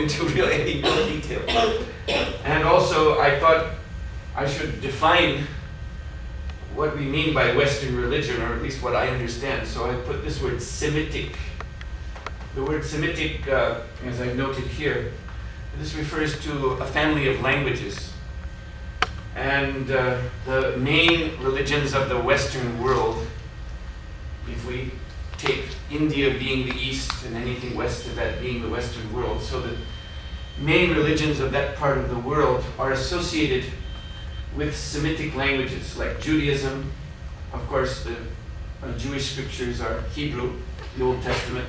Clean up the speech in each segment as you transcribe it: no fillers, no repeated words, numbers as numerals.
into really any real detail. And also, I thought I should define what we mean by Western religion, or at least what I understand. So I put this word Semitic. The word Semitic, as I've noted here, this refers to a family of languages. And the main religions of the Western world, if we take India being the East and anything west of that being the Western world, so the main religions of that part of the world are associated with Semitic languages, like Judaism. Of course, the Jewish scriptures are Hebrew, the Old Testament.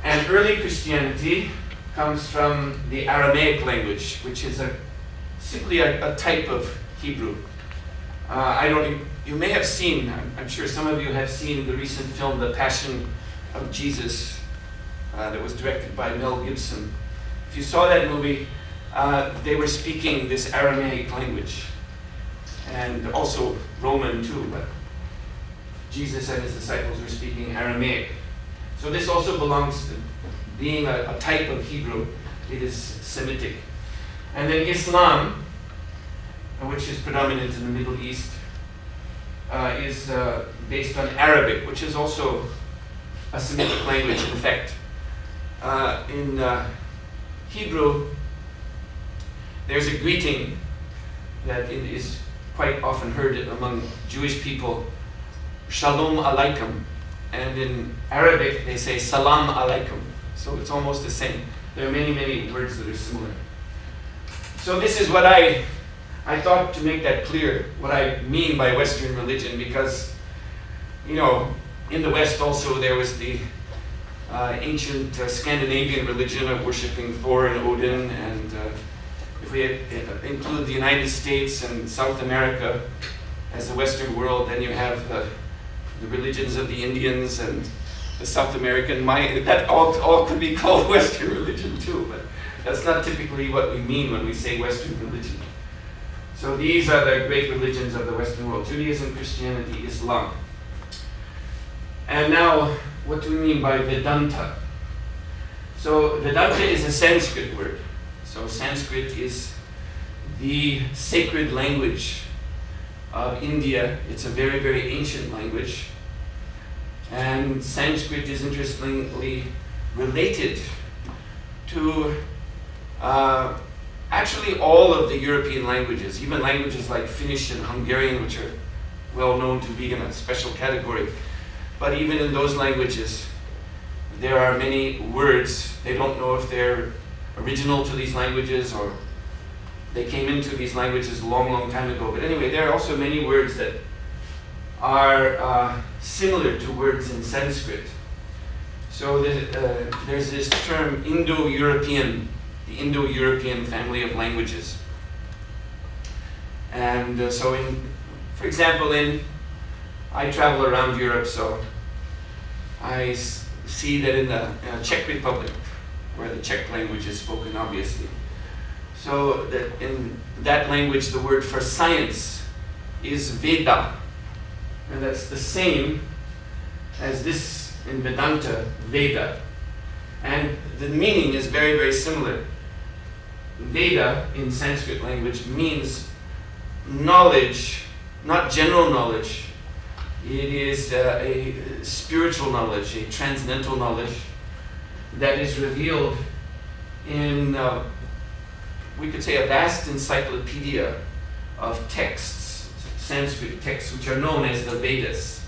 And early Christianity comes from the Aramaic language, which is simply a type of Hebrew. You may have seen, I'm sure some of you have seen the recent film, The Passion of Jesus, that was directed by Mel Gibson. If you saw that movie, they were speaking this Aramaic language, and also Roman too, but Jesus and his disciples were speaking Aramaic. So this also belongs to being a type of Hebrew. It is Semitic. And then Islam, which is predominant in the Middle East, is based on Arabic, which is also a Semitic language. In fact, in Hebrew, there's a greeting that is quite often heard among Jewish people, Shalom Alaikum. And in Arabic, they say Salam Alaikum. So it's almost the same. There are many, many words that are similar. So this is what I thought to make that clear, what I mean by Western religion, because, in the West also there was the ancient Scandinavian religion of worshipping Thor and Odin, and if we include the United States and South America as the Western world, then you have the religions of the Indians and the South American Maya. That all could be called Western religion too, but that's not typically what we mean when we say Western religion. So these are the great religions of the Western world: Judaism, Christianity, Islam. And now, what do we mean by Vedanta? So Vedanta is a Sanskrit word. So Sanskrit is the sacred language of India. It's a very, very ancient language. And Sanskrit is interestingly related to actually all of the European languages, even languages like Finnish and Hungarian, which are well known to be in a special category. But even in those languages, there are many words. They don't know if they're original to these languages or they came into these languages a long, long time ago. But anyway, there are also many words that are similar to words in Sanskrit. So there's this term Indo-European, the Indo-European family of languages. And for example, I travel around Europe, so I see that in the Czech Republic, where the Czech language is spoken, obviously. So that in that language, the word for science is Veda. And that's the same as this in Vedanta, Veda. And the meaning is very, very similar. Veda in Sanskrit language means knowledge, not general knowledge. It is a spiritual knowledge, a transcendental knowledge that is revealed in, we could say, a vast encyclopedia of texts, Sanskrit texts, which are known as the Vedas.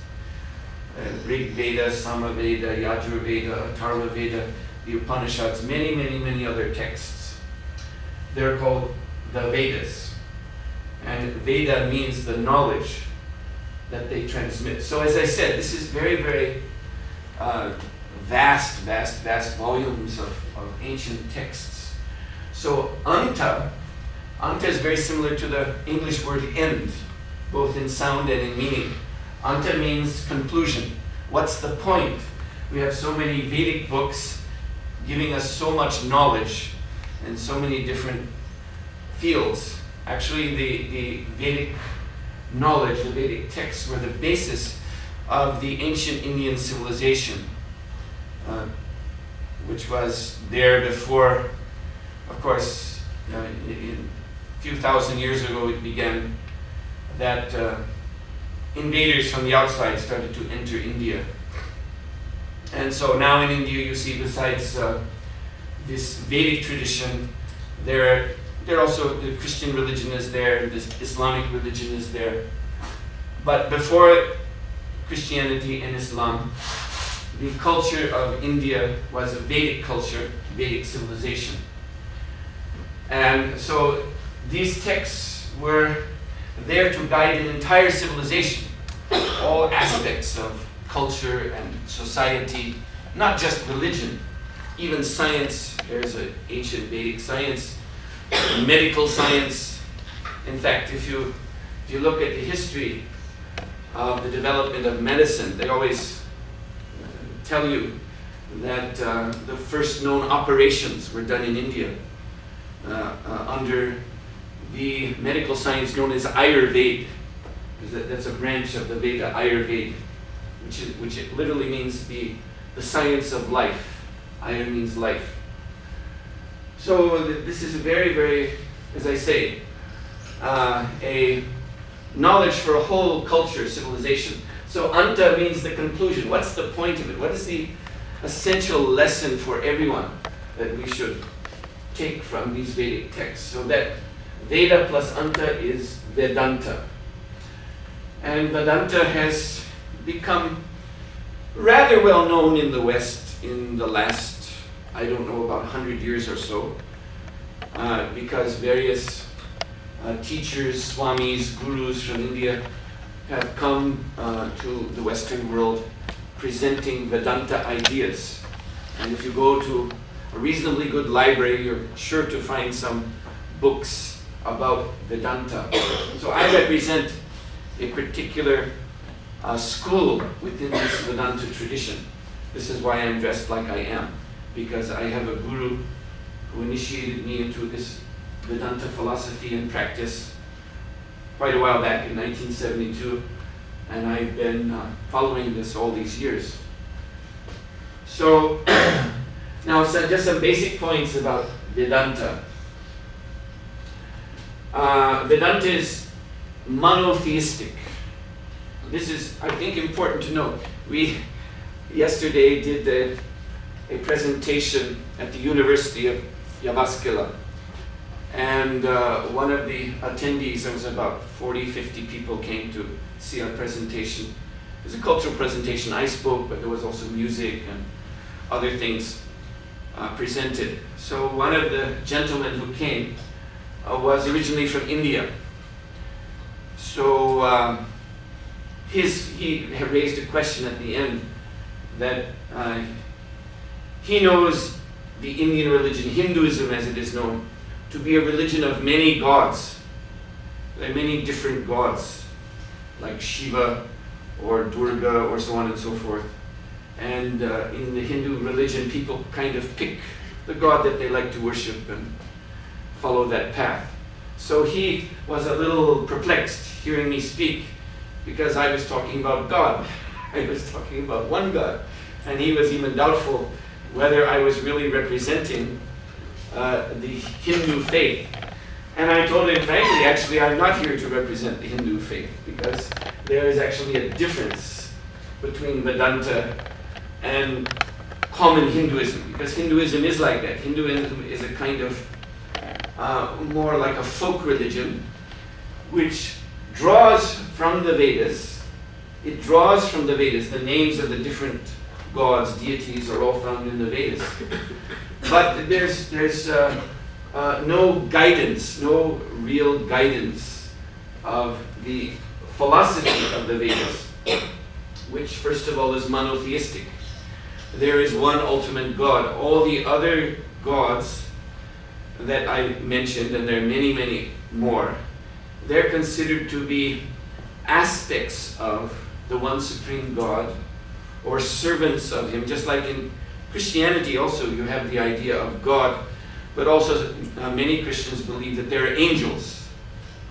Rig Veda, Sama Veda, Yajur Veda, Atharva Veda, the Upanishads, many, many, many other texts. They're called the Vedas. And Veda means the knowledge that they transmit. So as I said, this is very, very vast volumes of ancient texts. So Anta is very similar to the English word end, both in sound and in meaning. Anta means conclusion. What's the point? We have so many Vedic books giving us so much knowledge in so many different fields. Actually, the Vedic knowledge, the Vedic texts, were the basis of the ancient Indian civilization. which was there before, of course, a few thousand years ago it began that invaders from the outside started to enter India. And so now in India you see, besides this Vedic tradition, there also the Christian religion is there, this Islamic religion is there. But before Christianity and Islam, the culture of India was a Vedic culture, Vedic civilization. And so these texts were there to guide an entire civilization, all aspects of culture and society, not just religion, even science. There's an ancient Vedic science, medical science. In fact, if you look at the history of the development of medicine, they always tell you that the first known operations were done in India under the medical science known as Ayurveda. That's a branch of the Veda, Ayurveda, which it literally means the science of life. Ayur means life. So this is a very, very, as I say, a knowledge for a whole culture, civilization. So anta means the conclusion. What's the point of it? What is the essential lesson for everyone that we should take from these Vedic texts? So that Veda plus anta is Vedanta. And Vedanta has become rather well known in the West in the last, I don't know, about 100 years or so, because various teachers, swamis, gurus from India have come to the Western world presenting Vedanta ideas. And if you go to a reasonably good library, you're sure to find some books about Vedanta. So I represent a particular school within this Vedanta tradition. This is why I'm dressed like I am, because I have a guru who initiated me into this Vedanta philosophy and practice quite a while back in 1972, and I've been following this all these years. So now just some basic points about Vedanta. Vedanta is monotheistic. This is, I think, important to know. We yesterday did a presentation at the University of Jyväskylä, and one of the attendees, there was about 40, 50 people came to see our presentation. It was a cultural presentation. I spoke, but there was also music and other things presented. So one of the gentlemen who came was originally from India. So he had raised a question at the end that he knows the Indian religion, Hinduism as it is known, to be a religion of many gods. There are many different gods, like Shiva or Durga or so on and so forth. And in the Hindu religion, people kind of pick the god that they like to worship and follow that path. So he was a little perplexed hearing me speak, because I was talking about God. I was talking about one God. And he was even doubtful whether I was really representing the Hindu faith. And I told him, frankly, actually, I'm not here to represent the Hindu faith, because there is actually a difference between Vedanta and common Hinduism, because Hinduism is like that. Hinduism is a kind of more like a folk religion, which draws from the Vedas. It draws from the Vedas. The names of the different gods, deities are all found in the Vedas. But there's no guidance, no real guidance of the philosophy of the Vedas, which first of all is monotheistic. There is one ultimate God. All the other gods that I mentioned, and there are many, many more, they're considered to be aspects of the one supreme God, or servants of him. Just like in Christianity also you have the idea of God, but also many Christians believe that there are angels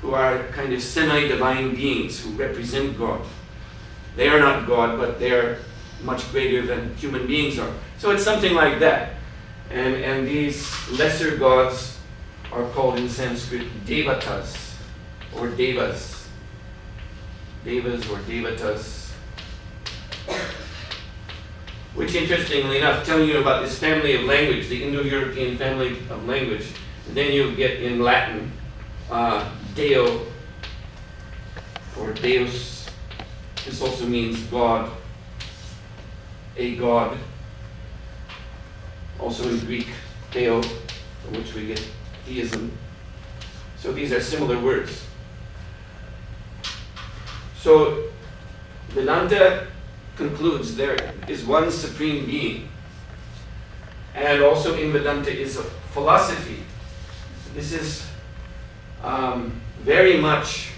who are kind of semi-divine beings who represent God. They are not God, but they are much greater than human beings are. So it's something like that. And these lesser gods are called in Sanskrit devatas or devas. Devas or devatas. Which, interestingly enough, telling you about this family of language, the Indo-European family of language, and then you get in Latin, Deo or Deus. This also means God, a God. Also in Greek, Theo, from which we get theism. So these are similar words. So Vedanta concludes there is one supreme being. And also in Vedanta is a philosophy. This is very much,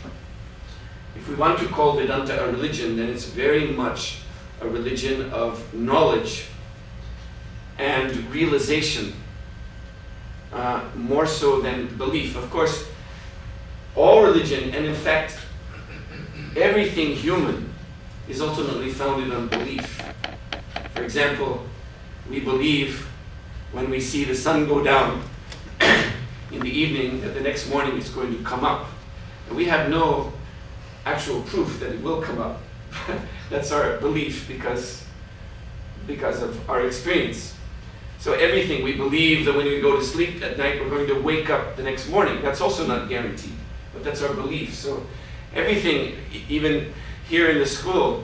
if we want to call Vedanta a religion, then it's very much a religion of knowledge and realization, more so than belief. Of course, all religion, and in fact, everything human, is ultimately founded on belief. For example, we believe when we see the sun go down in the evening that the next morning it's going to come up. And we have no actual proof that it will come up. That's our belief because of our experience. So everything, we believe that when we go to sleep at night, we're going to wake up the next morning. That's also not guaranteed, but that's our belief. So everything, even here in the school,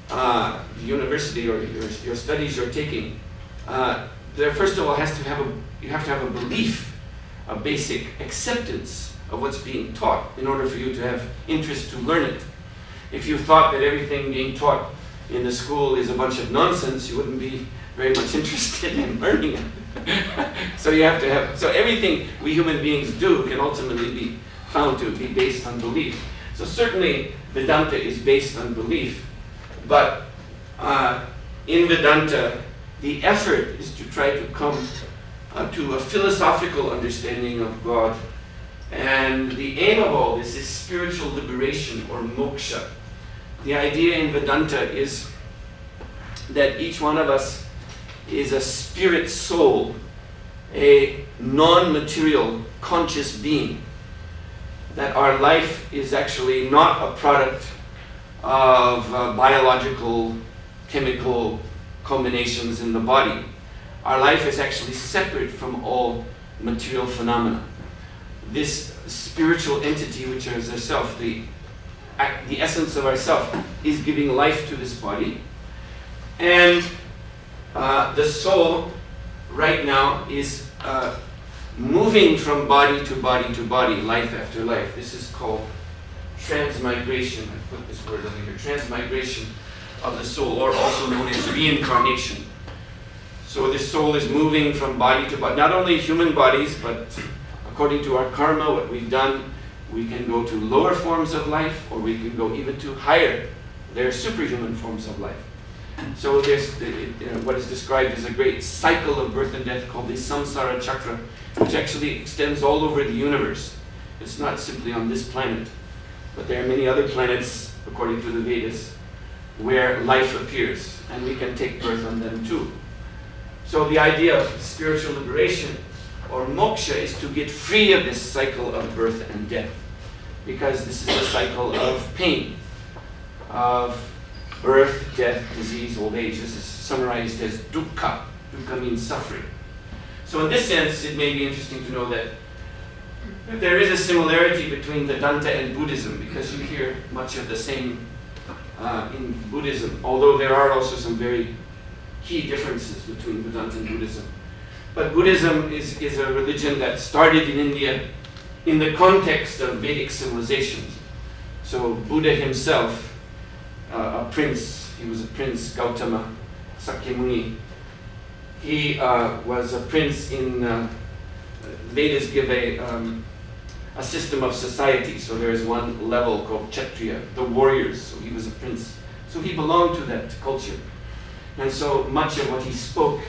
the university, or your studies you're taking, there first of all you have to have a belief, a basic acceptance of what's being taught in order for you to have interest to learn it. If you thought that everything being taught in the school is a bunch of nonsense, you wouldn't be very much interested in learning it. So everything we human beings do can ultimately be found to be based on belief. So certainly Vedanta is based on belief, but in Vedanta the effort is to try to come to a philosophical understanding of God, and the aim of all this is spiritual liberation or moksha. The idea in Vedanta is that each one of us is a spirit soul, a non-material conscious being, that our life is actually not a product of biological, chemical combinations in the body. Our life is actually separate from all material phenomena. This spiritual entity, which is ourself, the essence of ourself, is giving life to this body. And the soul right now is moving from body to body to body, life after life. This is called transmigration. I put this word over here. Transmigration of the soul, or also known as reincarnation. So the soul is moving from body to body. Not only human bodies, but according to our karma, what we've done, we can go to lower forms of life, or we can go even to higher. They're superhuman forms of life. So there's what is described as a great cycle of birth and death called the samsara chakra, which actually extends all over the universe. It's not simply on this planet, but there are many other planets, according to the Vedas, where life appears, and we can take birth on them too. So the idea of spiritual liberation or moksha is to get free of this cycle of birth and death, because this is a cycle of pain, of birth, death, disease, old age. This is summarized as dukkha. Dukkha means suffering. So in this sense, it may be interesting to know that there is a similarity between Vedanta and Buddhism, because you hear much of the same in Buddhism, although there are also some very key differences between Vedanta and Buddhism. But Buddhism is a religion that started in India in the context of Vedic civilizations. So Buddha himself, a prince, he was a prince, Gautama Sakyamuni. He was a prince in, Vedas give a system of society. So there is one level called Kshatriya, the warriors. So he was a prince. So he belonged to that culture. And so much of what he spoke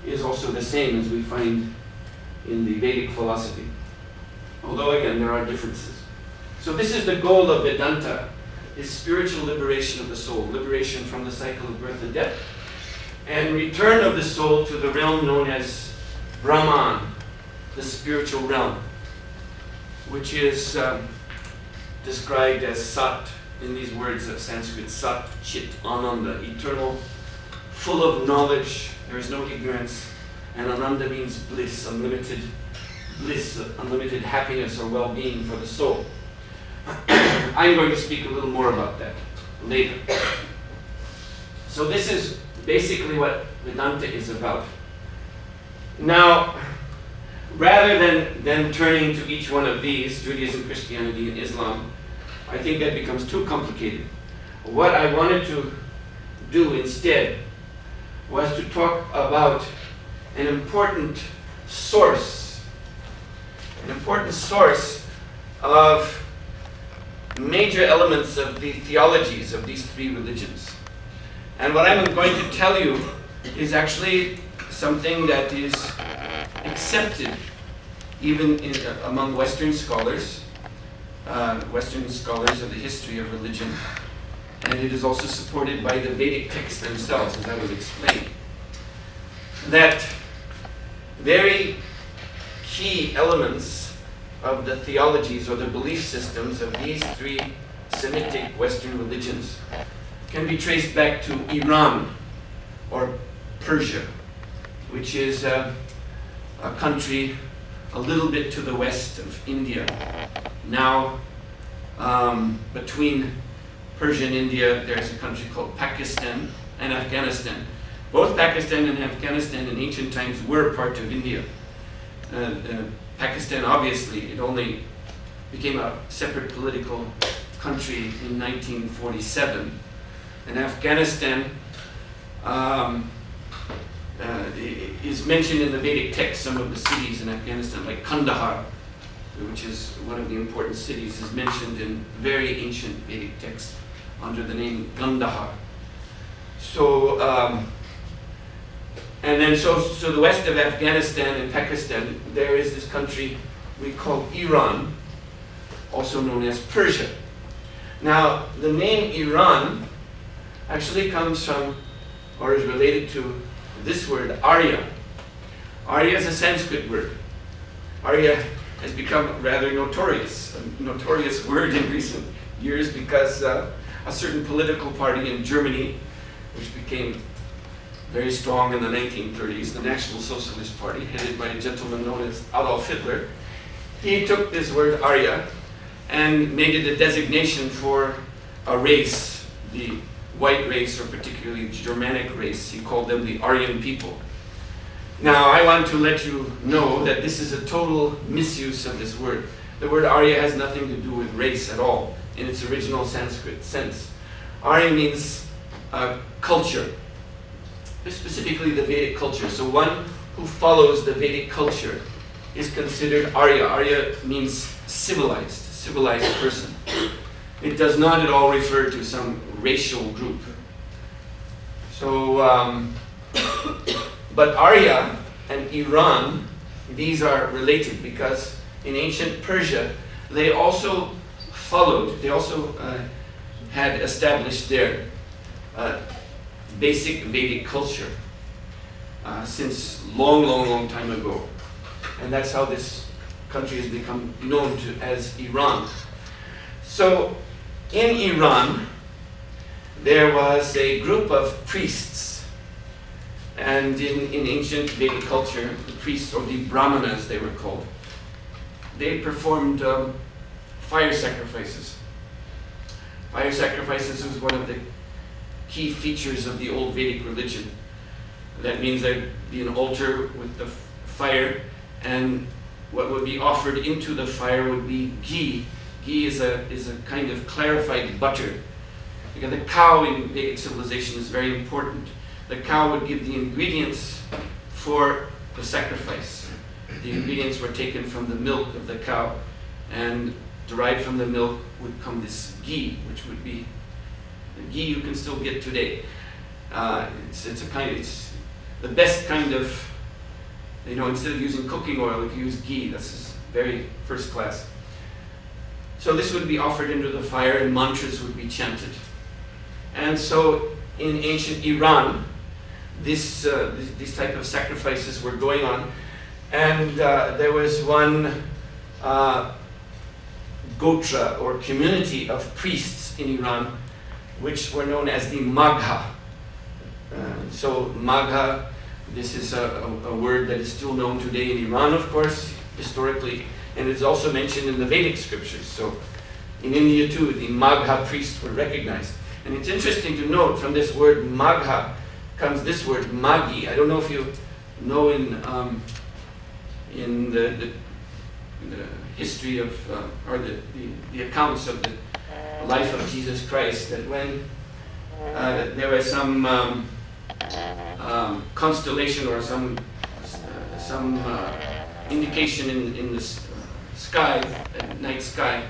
is also the same as we find in the Vedic philosophy. Although again, there are differences. So this is the goal of Vedanta, is spiritual liberation of the soul, liberation from the cycle of birth and death, and return of the soul to the realm known as Brahman, the spiritual realm, which is described as Sat in these words of Sanskrit, Sat, Chit, Ananda, eternal, full of knowledge, there is no ignorance, and Ananda means bliss, unlimited happiness or well-being for the soul. I'm going to speak a little more about that later. So this is basically what Vedanta is about. Now, rather than turning to each one of these, Judaism, Christianity, and Islam, I think that becomes too complicated. What I wanted to do instead was to talk about an important source of major elements of the theologies of these three religions. And what I'm going to tell you is actually something that is accepted even among Western scholars of the history of religion. And it is also supported by the Vedic texts themselves, as I will explain. That very key elements of the theologies or the belief systems of these three Semitic Western religions can be traced back to Iran or Persia, which is a country a little bit to the west of India. Now, between Persia and India, there's a country called Pakistan and Afghanistan. Both Pakistan and Afghanistan in ancient times were part of India. Pakistan, obviously, it only became a separate political country in 1947. And Afghanistan is mentioned in the Vedic text. Some of the cities in Afghanistan, like Kandahar, which is one of the important cities, is mentioned in very ancient Vedic texts under the name Gandhar. So, so the west of Afghanistan and Pakistan, there is this country we call Iran, also known as Persia. Now, the name Iran actually comes from, or is related to, this word, Arya. Arya is a Sanskrit word. Arya has become rather a notorious word in recent years because a certain political party in Germany, which became very strong in the 1930s, the National Socialist Party, headed by a gentleman known as Adolf Hitler, he took this word Arya and made it a designation for a race, the white race, or particularly Germanic race. He called them the Aryan people. Now, I want to let you know that this is a total misuse of this word. The word Arya has nothing to do with race at all in its original Sanskrit sense. Arya means culture, specifically the Vedic culture. So one who follows the Vedic culture is considered Arya. Arya means civilized person. It does not at all refer to some racial group. So, but Arya and Iran, these are related because in ancient Persia, they also had established their basic Vedic culture since long time ago. And that's how this country has become known as Iran. So, in Iran, there was a group of priests, and in ancient Vedic culture, the priests, or the Brahmanas they were called, they performed fire sacrifices. Fire sacrifices was one of the key features of the old Vedic religion. That means there'd be an altar with the fire, and what would be offered into the fire would be ghee. Ghee is a kind of clarified butter. Because the cow in Vedic civilization is very important. The cow would give the ingredients for the sacrifice. The ingredients were taken from the milk of the cow, and derived from the milk would come this ghee, which would be the ghee you can still get today. It's the best kind of, instead of using cooking oil, if you use ghee, that's very first class. So this would be offered into the fire, and mantras would be chanted. And so in ancient Iran, these type of sacrifices were going on. And there was one gotra, or community of priests in Iran, which were known as the Magha. So Magha, this is a word that is still known today in Iran, of course, historically, and it's also mentioned in the Vedic scriptures. So in India too, the Magha priests were recognized. And it's interesting to note, from this word Magha comes this word Magi. I don't know if you know in the history of, or the accounts of the life of Jesus Christ, that when there was some constellation or some indication in the sky, night sky,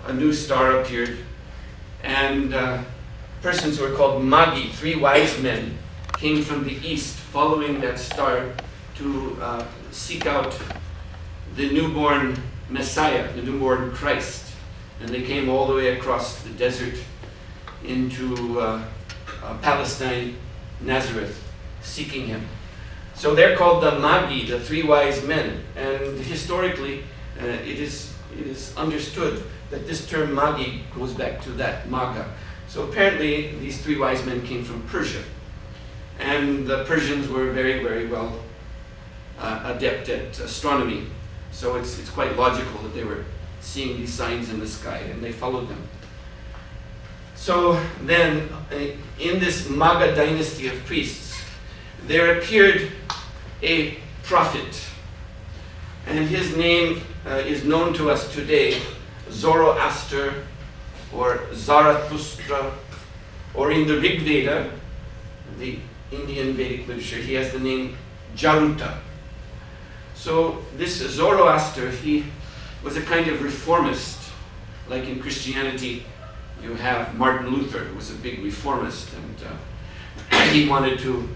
a new star appeared, and persons who were called Magi, 3 wise men, came from the east, following that star to seek out the newborn Messiah, the newborn Christ. And they came all the way across the desert into Palestine, Nazareth, seeking him. So they're called the Magi, the 3 wise men. And historically, it is understood that this term Magi goes back to that, Magha. So apparently these 3 wise men came from Persia. And the Persians were very, very well adept at astronomy. So it's quite logical that they were seeing these signs in the sky, and they followed them. So then, in this Magha dynasty of priests, there appeared a prophet, and his name is known to us today, Zoroaster, or Zarathustra, or in the Rig Veda, the Indian Vedic literature, he has the name Jaruta. So this Zoroaster, he was a kind of reformist. Like in Christianity, you have Martin Luther, who was a big reformist, and he wanted to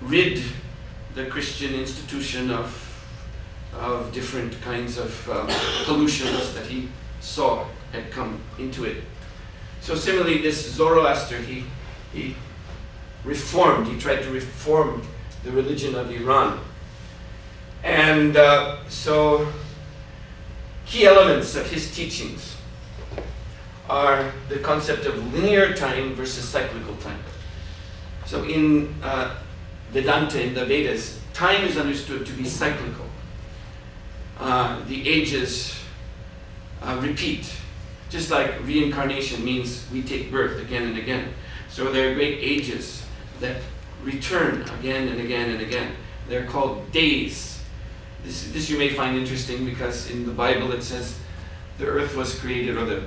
rid the Christian institution of different kinds of pollutions that he saw had come into it. So similarly, this Zoroaster, he reformed, he tried to reform the religion of Iran. And so key elements of his teachings are the concept of linear time versus cyclical time. So in Vedanta, in the Vedas, time is understood to be cyclical. The ages repeat, just like reincarnation means we take birth again and again. So there are great ages that return again and again and again. They're called days. This you may find interesting, because in the Bible it says the earth was created, or the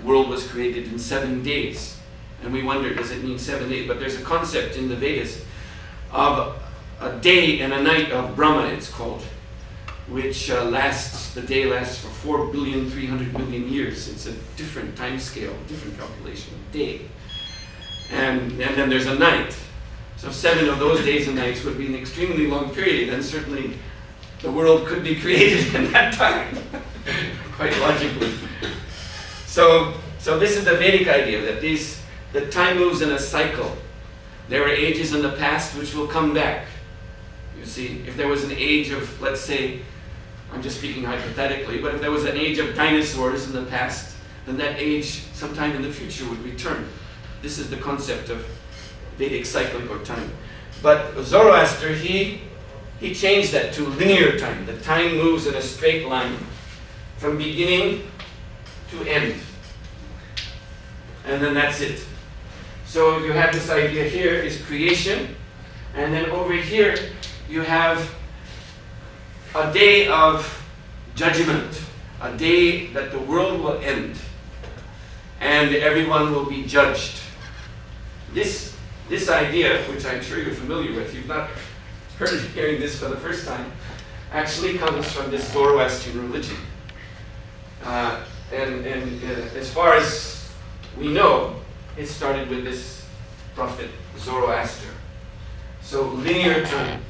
world was created in 7 days. And we wonder, does it mean 7 days? But there's a concept in the Vedas of a day and a night of Brahma, it's called, which the day lasts for 4,300,000,000 years. It's a different time scale, different calculation of day. And then there's a night. So 7 of those days and nights would be an extremely long period, and certainly the world could be created in that time, quite logically. So this is the Vedic idea, that time moves in a cycle. There are ages in the past which will come back. You see, if there was an age of, let's say, I'm just speaking hypothetically, but if there was an age of dinosaurs in the past, then that age sometime in the future would return. This is the concept of Vedic cyclic or time. But Zoroaster, he changed that to linear time. The time moves in a straight line from beginning to end. And then that's it. So you have this idea here is creation, and then over here you have a day of judgment, a day that the world will end, and everyone will be judged. This idea, which I'm sure you're familiar with, you've not hearing this for the first time, actually comes from this Zoroastrian religion. And as far as we know, it started with this prophet Zoroaster. So linear time.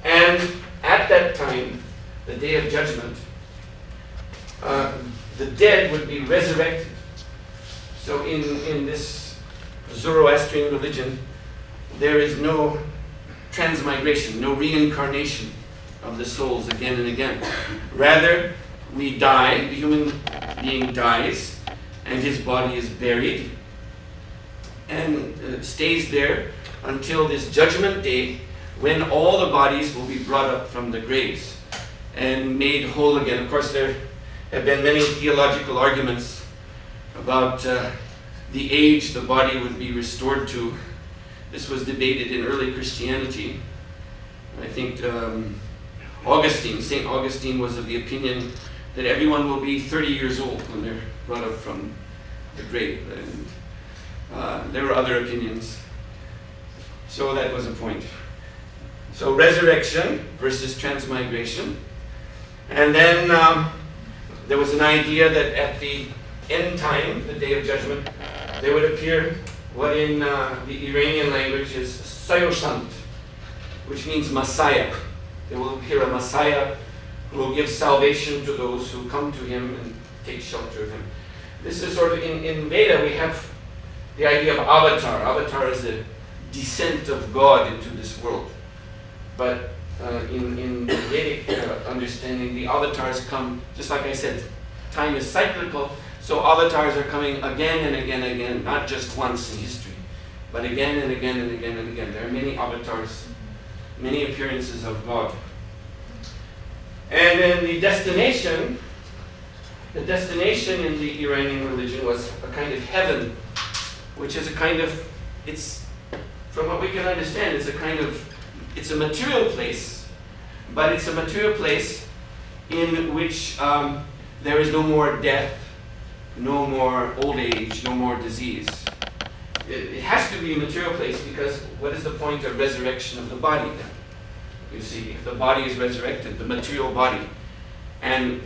And at that time, the day of judgment, the dead would be resurrected. So in this Zoroastrian religion, there is no transmigration, no reincarnation of the souls again and again. Rather, we die, the human being dies, and his body is buried, and stays there until this judgment day, when all the bodies will be brought up from the graves and made whole again. Of course, there have been many theological arguments about the age the body would be restored to. This was debated in early Christianity. I think St. Augustine was of the opinion that everyone will be 30 years old when they're brought up from the grave. And there were other opinions. So that was a point. So resurrection versus transmigration. And then there was an idea that at the end time, the day of judgment, there would appear what in the Iranian language is Sayosant, which means Messiah. There will appear a Messiah who will give salvation to those who come to him and take shelter of him. This is sort of, in Veda we have the idea of avatar. Avatar is the descent of God into this world. But in the Vedic understanding, the avatars come, just like I said, time is cyclical, so avatars are coming again and again and again, not just once in history, but again and again and again and again. There are many avatars, many appearances of God. And then the destination in the Iranian religion was a kind of heaven, which is a kind of, it's, from what we can understand, it's a material place, but it's a material place in which there is no more death, no more old age, no more disease. It has to be a material place, because what is the point of resurrection of the body then? You see, if the body is resurrected, the material body, and